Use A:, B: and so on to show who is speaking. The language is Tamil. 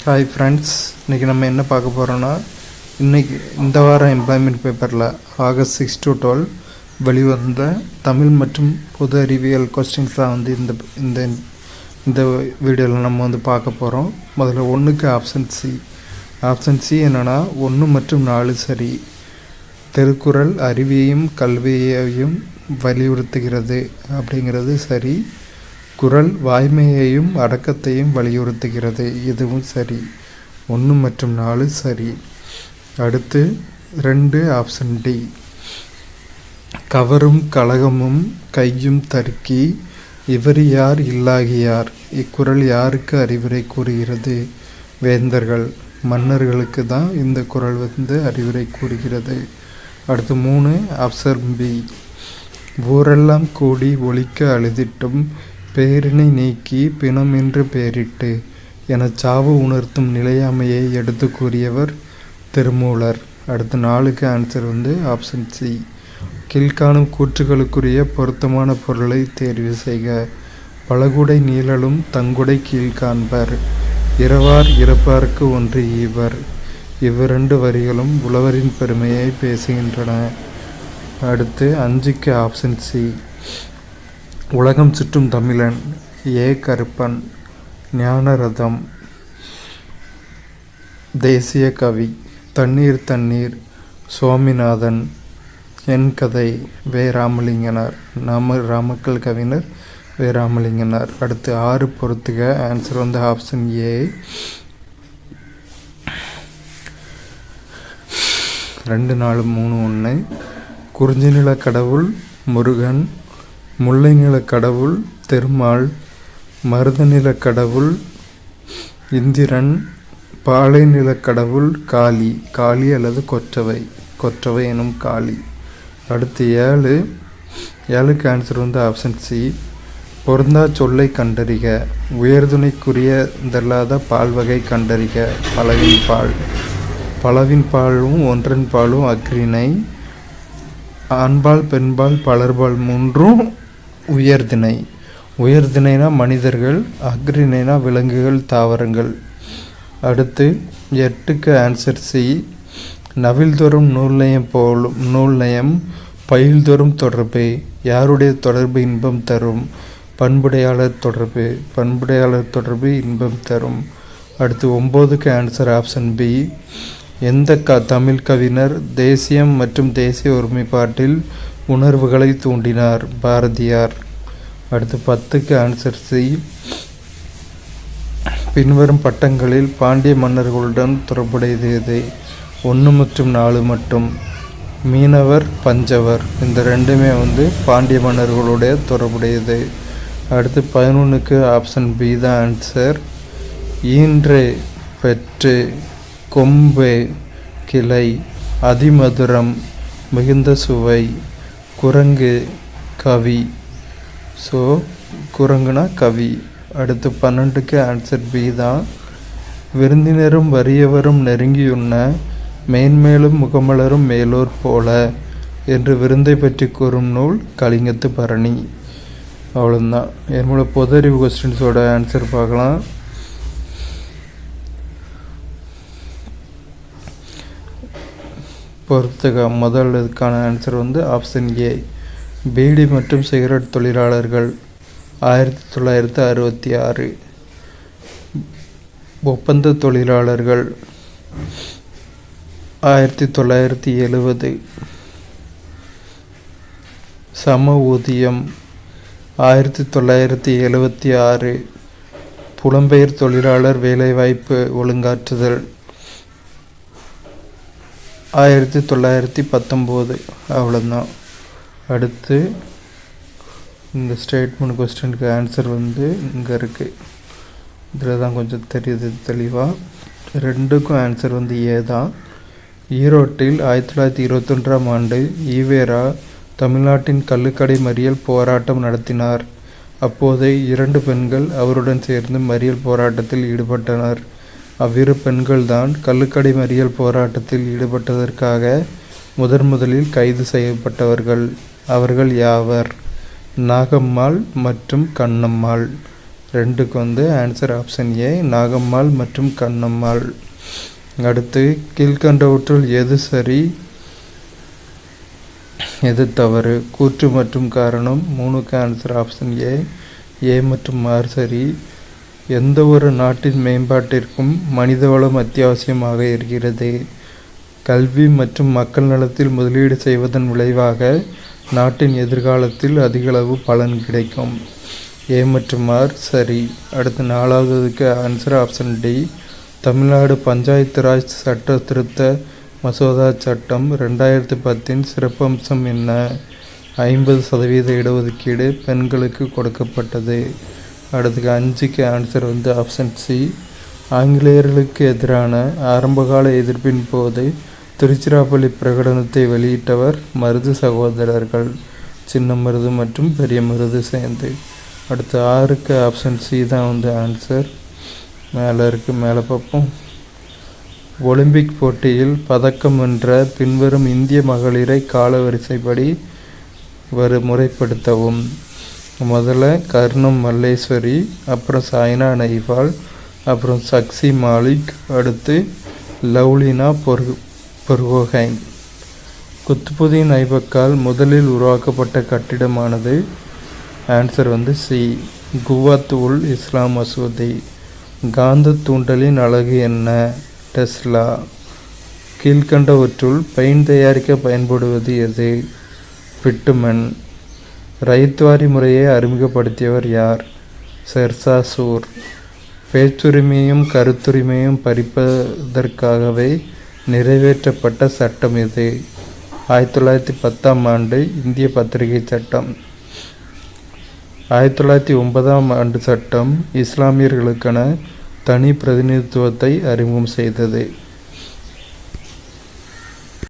A: ஹாய் ஃப்ரெண்ட்ஸ், இன்றைக்கி நம்ம என்ன பார்க்க போகிறோன்னா, இன்றைக்கி இந்த வாரம் எம்ப்ளாய்மெண்ட் பேப்பரில் August 6 to 12 வெளிவந்த தமிழ் மற்றும் பொது அறிவியல் கொஸ்டின்ஸ் தான் வந்து இந்த இந்த இந்த வீடியோவில் நம்ம வந்து பார்க்க போகிறோம். முதல்ல 1க்கு ஆப்ஷன் சி என்னென்னா 1 மற்றும் 4 சரி. திருக்குறள் அறிவையும் கல்வியையும் வலியுறுத்துகிறது அப்படிங்கிறது சரி. குறள் வாய்மையையும் அடக்கத்தையும் வலியுறுத்துகிறது, இதுவும் சரி. 1 மற்றும் 4 சரி. அடுத்து 2 ஆப்ஷன் டி. கவரும் கலகமும் கையும் தருக்கி இவர் யார் இல்லாகியார். இக்குறள் யாருக்கு அறிவுரை கூறுகிறது? வேந்தர்கள், மன்னர்களுக்கு தான் இந்த குறள் வந்து அறிவுரை கூறுகிறது. அடுத்து 3 ஆப்ஷன் பி. ஊரெல்லாம் கூடி ஒழிக்க அழுதிட்டும் பேரினை நீக்கி பிணம் என்று பெயரிட்டு என சாவு உணர்த்தும் நிலையாமையை எடுத்து கூறியவர் திருமூலர். அடுத்து 4க்கு ஆன்சர் வந்து ஆப்ஷன் சி. கீழ்காணும் கூற்றுகளுக்குரிய பொருத்தமான பொருளை தேர்வு செய்க. பலகுடை நீழலும் தங்குடை கீழ்காண்பர். இரவார் இறப்பார்க்கு ஒன்று ஈவர். இவ்விரண்டு வரிகளும் உழவரின் பெருமையை பேசுகின்றன. அடுத்து 5க்கு ஆப்ஷன் சி. உலகம் சுற்றும் தமிழன் ஏ. கருப்பன். ஞானரதம் தேசிய கவி. தண்ணீர் தண்ணீர் சுவாமிநாதன். என் கதை வே. ராமலிங்கனார். ராமக்கல் கவிஞர் வே. ராமலிங்கனார். அடுத்து 6 பொறுத்துக. ஆன்சர் வந்து ஆப்ஷன் ஏ. 2 4 3 1. குறிஞ்சி நில கடவுள் முருகன். முல்லை நில கடவுள் திருமால். மருத நில கடவுள் இந்திரன். பாலை நில கடவுள் காளி அல்லது கொற்றவை எனும் காளி. அடுத்து 7க்கு ஆன்சர் வந்து ஆப்ஷன் சி. பொருந்தா சொல்லை கண்டறிக. உயர்துணைக்குரியதல்லாத பால் வகை கண்டறிக. பலவின் பாலும் ஒன்றன் பாலும் அக்ரிணை. ஆண்பால் பெண்பால் பலர்பால் மூன்றும் உயர்திணைனா மனிதர்கள், அக்ரிணைனா விலங்குகள், தாவரங்கள். அடுத்து 8க்கு ஆன்சர் சி. நவில்தோறும் நூல் நயம் பயில்தோறும் தொடர்பு. யாருடைய தொடர்பு இன்பம் தரும்? பண்புடையாளர் தொடர்பு இன்பம் தரும். அடுத்து 9க்கு ஆன்சர் ஆப்ஷன் பி. எந்த தமிழ் கவிஞர் தேசியம் மற்றும் தேசிய ஒருமைப்பாட்டில் உணர்வுகளை தூண்டினார்? பாரதியார். அடுத்து 10க்கு ஆன்சர் சி. பின்வரும் பட்டங்களில் பாண்டிய மன்னர்களுடன் தொடர்புடையது எது? 1 மற்றும் 4 மட்டும். மீனவர், பஞ்சவர், இந்த ரெண்டுமே வந்து பாண்டிய மன்னர்களுடைய தொடர்புடையது. அடுத்து 11க்கு ஆப்ஷன் பி தான் ஆன்சர். ஈன்று பெற்று கொம்பு கிளை அதிமதுரம் மிகுந்த சுவை. குரங்கு கவி. ஸோ குரங்குனா கவி. அடுத்து 12க்கு ஆன்சர் பி தான். விருந்தினரும் வறியவரும் நெருங்கியுண்ண மேன்மேலும் முகமலரும் மேலோர் போல என்று விருந்தை பற்றி கூறும் நூல் கலிங்கத்து பரணி. அவ்வளோதான். என்னோட பொது அறிவு கொஸ்டின்ஸோட ஆன்சர் பார்க்கலாம். பொறுத்துக. முதல் இதுக்கான ஆன்சர் வந்து ஆப்ஷன் ஏ. பீடி மற்றும் சிகரெட் தொழிலாளர்கள் 1966. ஒப்பந்த தொழிலாளர்கள் 1970. சம ஊதியம் 1976. புலம்பெயர் தொழிலாளர் வேலைவாய்ப்பு ஒழுங்காற்றுதல் 1919. அவ்வளோதான். அடுத்து இந்த ஸ்டேட்மெண்ட் கொஸ்டினுக்கு ஆன்சர் வந்து இங்கே இருக்குது. இதில் தான் கொஞ்சம் தெரியுது தெளிவாக. 2க்கும் ஆன்சர் வந்து ஏ தான். ஈரோட்டில் 1921ஆம் ஆண்டு ஈவேரா தமிழ்நாட்டின் கள்ளுக்கடை மறியல் போராட்டம் நடத்தினார். அப்போது 2 பெண்கள் அவருடன் சேர்ந்து மறியல் போராட்டத்தில் ஈடுபட்டனர். அவ்விரு பெண்கள்தான் கள்ளுக்கடை மறியல் போராட்டத்தில் ஈடுபட்டதற்காக முதலில் கைது செய்யப்பட்டவர்கள். அவர்கள் யாவர்? நாகம்மாள் மற்றும் கண்ணம்மாள். 2க்கு வந்து ஆன்சர் ஆப்ஷன் ஏ நாகம்மாள் மற்றும் கண்ணம்மாள். அடுத்து கீழ்கண்டவற்றுள் எது சரி எது தவறு? கூற்று மற்றும் காரணம். 3க்கு ஆன்சர் ஆப்ஷன் ஏ மற்றும் ஆர் சரி. எந்த ஒரு நாட்டின் மேம்பாட்டிற்கும் மனிதவளம் அத்தியாவசியமாக இருக்கிறது. கல்வி மற்றும் மக்கள் நலத்தில் முதலீடு செய்வதன் விளைவாக நாட்டின் எதிர்காலத்தில் அதிகளவு பலன் கிடைக்கும். ஏ மற்றும் ஆர் சரி. அடுத்து 4வதுக்கு answer option D. Tamil Nadu panchayat Raj சட்ட திருத்த மசோதா சட்டம் 2010 சிறப்பம்சம் என்ன? 50% இடஒதுக்கீடு பெண்களுக்கு கொடுக்கப்பட்டது. அடுத்து 5க்கு ஆன்சர் வந்து ஆப்ஷன் சி. ஆங்கிலேயர்களுக்கு எதிரான ஆரம்பகால எதிர்ப்பின் போது திருச்சிராப்பள்ளி பிரகடனத்தை வெளியிட்டவர் மருது சகோதரர்கள், சின்ன மருது மற்றும் பெரிய மருது சேர்ந்து. அடுத்து 6க்கு ஆப்ஷன் சி தான் வந்து ஆன்சர். மேலே பார்ப்போம். ஒலிம்பிக் போட்டியில் பதக்கம் வென்ற பின்வரும் இந்திய மகளிரை காலவரிசைப்படி முறைப்படுத்தவும். முதல்ல கர்ணம் மல்லேஸ்வரி, அப்புறம் சாய்னா நெஹ்வால், அப்புறம் சக்சி மாலிக், அடுத்து லவ்லினா பொர்கோஹைன். குத்துபுதீன் ஐபக்கால் முதலில் உருவாக்கப்பட்ட கட்டிடமானது ஆன்சர் வந்து சி குவத் உல் இஸ்லாம் மசூதி. காந்த தூண்டலின் அலகு என்ன? டெஸ்லா. கீழ்கண்டவற்றுள் பெயிண்ட் தயாரிக்க பயன்படுவது எது? பிட்டுமன். ரைத்வாரி முறையை அறிமுகப்படுத்தியவர் யார்? ஷெர்ஷா சூர். பேச்சுரிமையும் கருத்துரிமையும் பறிப்பதற்காகவே நிறைவேற்றப்பட்ட சட்டம் எது? 1910ஆம் ஆண்டு இந்திய பத்திரிகை சட்டம். 1909ஆம் ஆண்டு சட்டம் இஸ்லாமியர்களுக்கான தனி பிரதிநிதித்துவத்தை அறிமுகம் செய்தது.